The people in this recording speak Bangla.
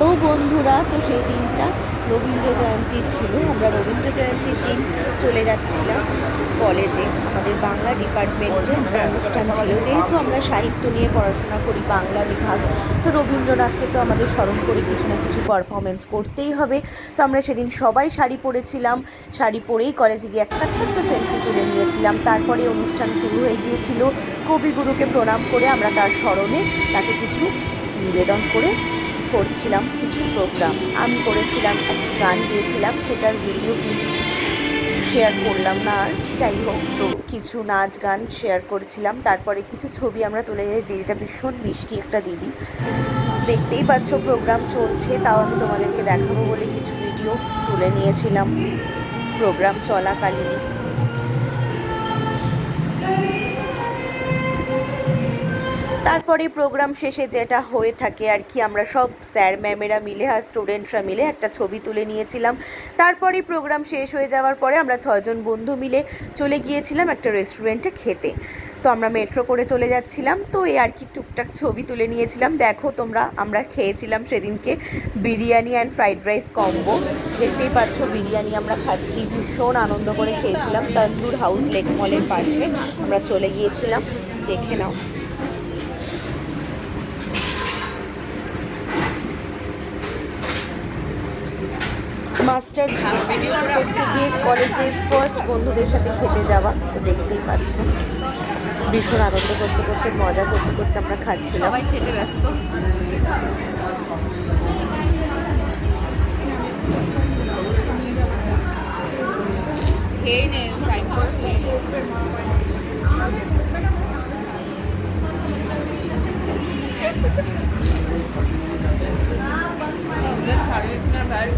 তো বন্ধুরা, তো সেই দিনটা রবীন্দ্র জয়ন্তী ছিল। আমরা রবীন্দ্র জয়ন্তীর দিন চলে যাচ্ছিলাম কলেজে। আমাদের বাংলা ডিপার্টমেন্টে একটা অনুষ্ঠান ছিল। যেহেতু আমরা সাহিত্য নিয়ে পড়াশোনা করি, বাংলা বিভাগ, তো রবীন্দ্রনাথকে তো আমাদের স্মরণ করে কিছু না কিছু পারফরমেন্স করতেই হবে। তো আমরা সেদিন সবাই শাড়ি পরেছিলাম। শাড়ি পরেই কলেজে গিয়ে একটা ছোট্ট সেলফি তুলে নিয়েছিলাম। তারপরে অনুষ্ঠান শুরু হয়ে গিয়েছিল। কবিগুরুকে প্রণাম করে আমরা তার স্মরণে তাকে কিছু নিবেদন করে করছিলাম কিছু প্রোগ্রাম। আমি করেছিলাম, একটি গান গেয়েছিলাম, সেটার ভিডিও ক্লিপস শেয়ার করলাম না আর। যাই হোক, তো কিছু নাচ গান শেয়ার করছিলাম। তারপরে কিছু ছবি আমরা তুলে, দিদিটা ভীষণ মিষ্টি একটা দিদি, দেখতেই পাচ্ছ প্রোগ্রাম চলছে, তাও আমি তোমাদেরকে দেখাবো বলে কিছু ভিডিও তুলে নিয়েছিলাম প্রোগ্রাম চলাকালীনই। তারপরে প্রোগ্রাম শেষে যেটা হয়ে থাকে আর কি, আমরা সব স্যার ম্যামেরা মিলে আর স্টুডেন্টরা মিলে একটা ছবি তুলে নিয়েছিলাম। তারপরে প্রোগ্রাম শেষ হয়ে যাওয়ার পরে আমরা 6জন বন্ধু মিলে চলে গিয়েছিলাম একটা রেস্টুরেন্টে খেতে। তো আমরা মেট্রো করে চলে যাচ্ছিলাম, তো এই আর কি টুকটাক ছবি তুলে নিয়েছিলাম। দেখো তোমরা, আমরা খেয়েছিলাম সেদিনকে biryani and fried rice combo. দেখতেই পাচ্ছ বিরিয়ানি আমরা খাচ্ছি, ভীষণ আনন্দ করে খেয়েছিলাম। তন্দুর হাউস লেক মলের পাশে আমরা চলে গিয়েছিলাম, দেখে নাও। মাস্টার্স করতে গিয়ে কলেজের ফার্স্ট বন্ধুদের সাথে খেতে যাওয়া, তো দেখতেই পাচ্ছ ভীষণ আনন্দ করতে করতে, মজা করতে করতে আমরা খাচ্ছিলাম। সবাই খেতে ব্যস্ত। খেয়ে নে, টাইম করে খেয়ে নে। আমাদের থালি না ভাই।